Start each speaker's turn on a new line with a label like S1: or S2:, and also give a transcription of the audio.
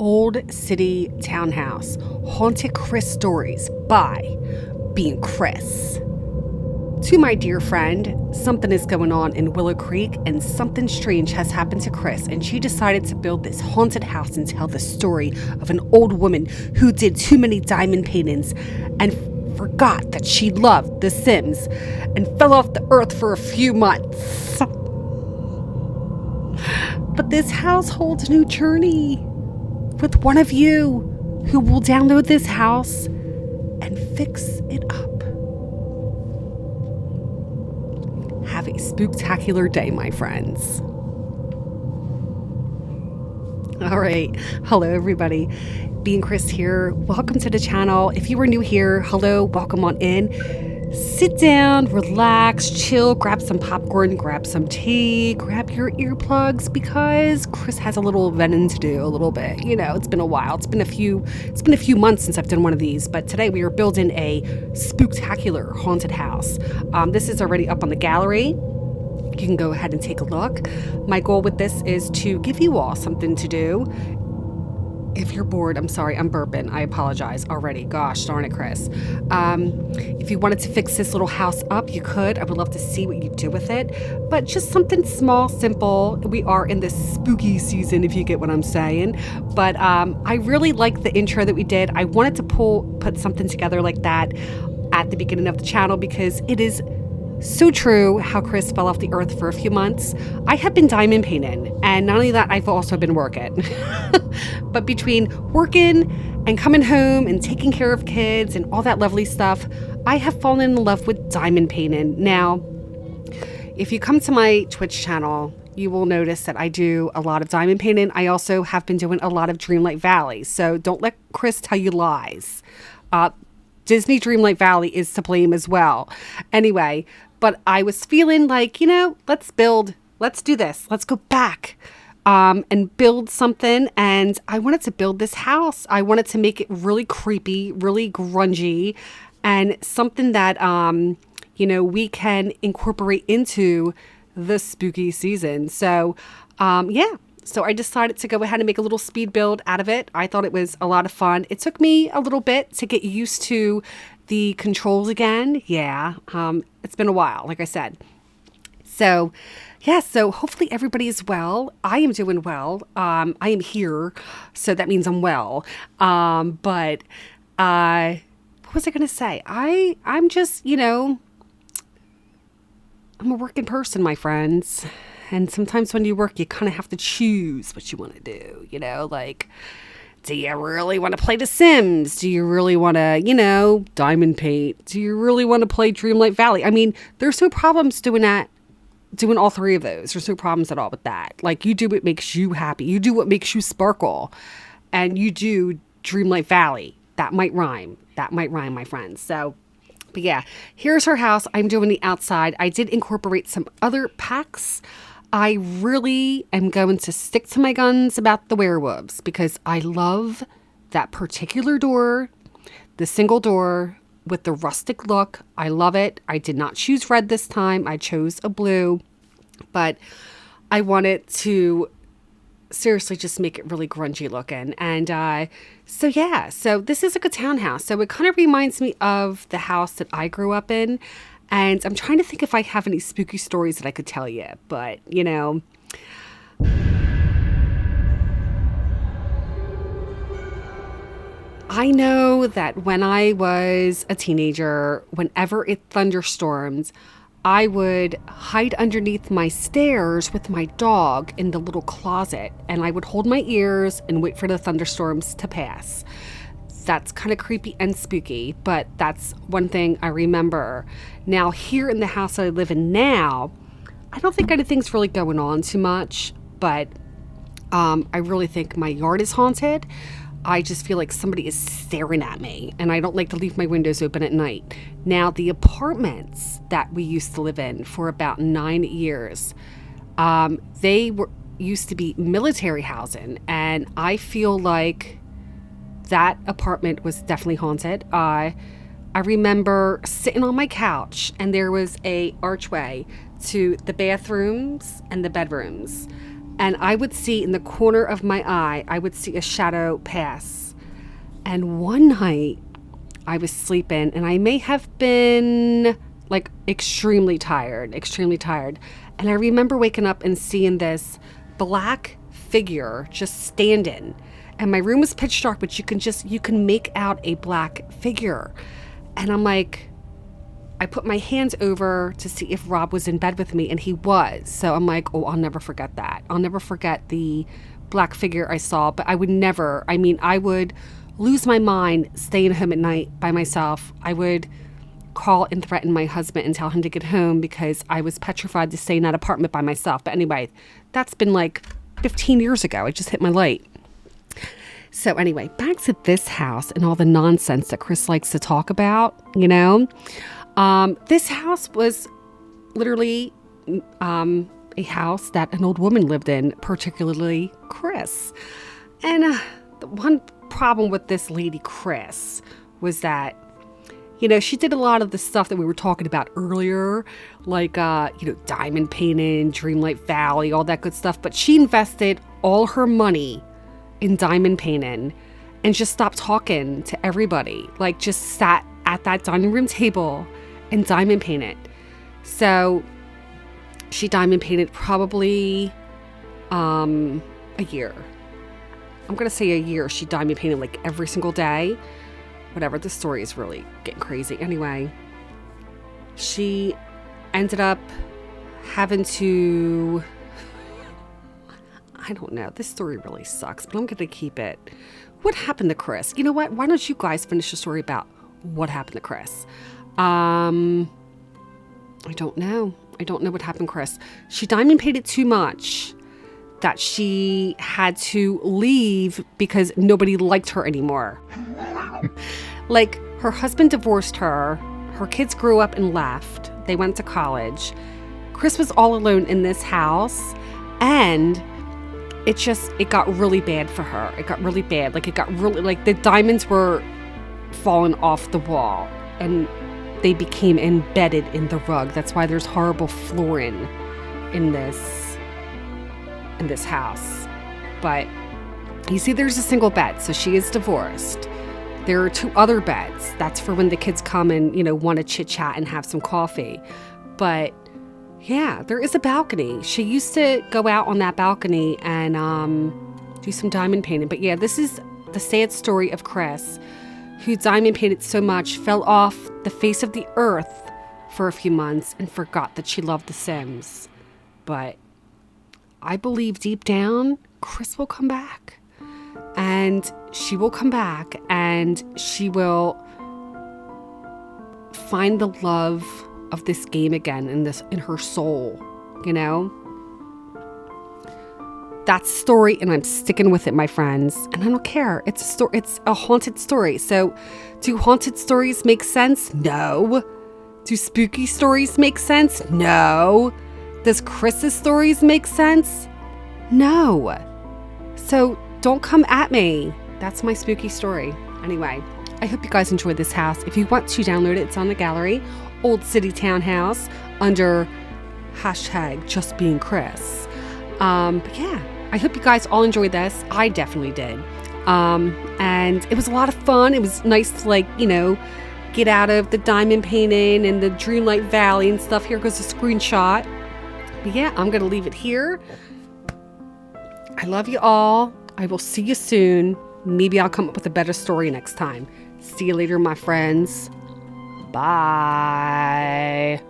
S1: Old City Townhouse, Haunted Chris Stories by beingchris. To my dear friend, something is going on in Willow Creek and something strange has happened to Chris, and she decided to build this haunted house and tell the story of an old woman who did too many diamond paintings and forgot that she loved The Sims and fell off the earth for a few months. But this house holds a new journey with one of you who will download this house and fix it up. Have a spooktacular day, my friends. All right. Hello, everybody. beingchris here. Welcome to the channel. If you are new here, hello, welcome on in. Sit down, relax, chill, grab some popcorn, grab some tea, grab your earplugs because Chris has a little venting to do a little bit. You know, it's been a while. It's been a few months since I've done one of these, but today we are building a spooktacular haunted house. This is already up on the gallery. You can go ahead and take a look. My goal with this is to give you all something to do. If you're bored, I'm sorry, I'm burping. I apologize already. Gosh darn it, Chris. If you wanted to fix this little house up, you could. I would love to see what you do with it. But just something small, simple. We are in this spooky season, if you get what I'm saying. But I really like the intro that we did. I wanted to put something together like that at the beginning of the channel because it is so true how Chris fell off the earth for a few months. I have been diamond painting, and not only that, I've also been working. But between working and coming home and taking care of kids and all that lovely stuff, I have fallen in love with diamond painting. Now, if you come to my Twitch channel, you will notice that I do a lot of diamond painting. I also have been doing a lot of Dreamlight Valley, so don't let Chris tell you lies. Disney Dreamlight Valley is to blame as well. Anyway, but I was feeling like, you know, let's do this. Let's go back and build something. And I wanted to build this house. I wanted to make it really creepy, really grungy, and something that, you know, we can incorporate into the spooky season. So, yeah. So I decided to go ahead and make a little speed build out of it. I thought it was a lot of fun. It took me a little bit to get used to the controls again. Yeah, it's been a while, like I said. So, yeah, so hopefully everybody is well. I am doing well. I am here, so that means I'm well. But what was I going to say? I'm just, you know, I'm a working person, my friends. And sometimes when you work, you kind of have to choose what you want to do, you know, like, do you really want to play The Sims? Do you really want to, you know, diamond paint? Do you really want to play Dreamlight Valley? I mean, there's no problems doing all three of those. There's no problems at all with that. Like, you do what makes you happy. You do what makes you sparkle. And you do Dreamlight Valley. That might rhyme. That might rhyme, my friends. So, but yeah, here's her house. I'm doing the outside. I did incorporate some other packs. I really am going to stick to my guns about the werewolves because I love that particular door, the single door with the rustic look. I love it. I did not choose red this time. I chose a blue, but I wanted to seriously just make it really grungy looking. And so yeah, so this is like a townhouse. So it kind of reminds me of the house that I grew up in. And I'm trying to think if I have any spooky stories that I could tell you, but, you know. I know that when I was a teenager, whenever it thunderstormed, I would hide underneath my stairs with my dog in the little closet, and I would hold my ears and wait for the thunderstorms to pass. That's kind of creepy and spooky, but that's one thing I remember. Now, here in the house that I live in now, I don't think anything's really going on too much, but I really think my yard is haunted. I just feel like somebody is staring at me, and I don't like to leave my windows open at night. Now, the apartments that we used to live in for about 9 years, they used to be military housing, and I feel like that apartment was definitely haunted. I remember sitting on my couch and there was a archway to the bathrooms and the bedrooms. And I would see in the corner of my eye, I would see a shadow pass. And one night I was sleeping and I may have been like extremely tired. And I remember waking up and seeing this black figure just standing. And my room was pitch dark, but you can make out a black figure. And I'm like, I put my hands over to see if Rob was in bed with me, and he was. So I'm like, oh, I'll never forget that. I'll never forget the black figure I saw, but I would lose my mind staying home at night by myself. I would call and threaten my husband and tell him to get home because I was petrified to stay in that apartment by myself. But anyway, that's been like 15 years ago. I just hit my light. So anyway, back to this house and all the nonsense that Chris likes to talk about, This house was literally a house that an old woman lived in, particularly Chris. And the one problem with this lady, Chris, was that, she did a lot of the stuff that we were talking about earlier, like, diamond painting, Dreamlight Valley, all that good stuff. But she invested all her money in diamond painting and just stopped talking to everybody, like just sat at that dining room table and diamond painted. So she diamond painted probably a year. I'm going to say a year. She diamond painted like every single day. Whatever, the story is really getting crazy. Anyway, she ended up having to, I don't know, this story really sucks, but I'm going to keep it. What happened to Chris? You know what? Why don't you guys finish the story about what happened to Chris? I don't know. I don't know what happened to Chris. She diamond painted too much that she had to leave because nobody liked her anymore. Like, her husband divorced her. Her kids grew up and left. They went to college. Chris was all alone in this house, and it got really bad for her. It got really bad. Like, the diamonds were falling off the wall, and they became embedded in the rug. That's why there's horrible flooring in this house. But you see, there's a single bed, so she is divorced. There are 2 other beds. That's for when the kids come and, want to chit chat and have some coffee. But yeah, there is a balcony. She used to go out on that balcony and do some diamond painting. But yeah, this is the sad story of Chris, who diamond painted so much, fell off the face of the earth for a few months and forgot that she loved The Sims. But I believe deep down, Chris will come back. And she will come back and she will find the love of this game again in her soul, That's the story, and I'm sticking with it, my friends. And I don't care. It's a haunted story. So, do haunted stories make sense? No. Do spooky stories make sense? No. Does Chris's stories make sense? No. So, don't come at me. That's my spooky story. Anyway, I hope you guys enjoyed this house. If you want to download it, it's on the gallery. Old City Townhouse under #justbeingchris. But yeah, I hope you guys all enjoyed this. I definitely did. And it was a lot of fun. It was nice to get out of the diamond painting and the Dreamlight Valley and stuff. Here goes a screenshot. But yeah, I'm going to leave it here. I love you all. I will see you soon. Maybe I'll come up with a better story next time. See you later, my friends. Bye.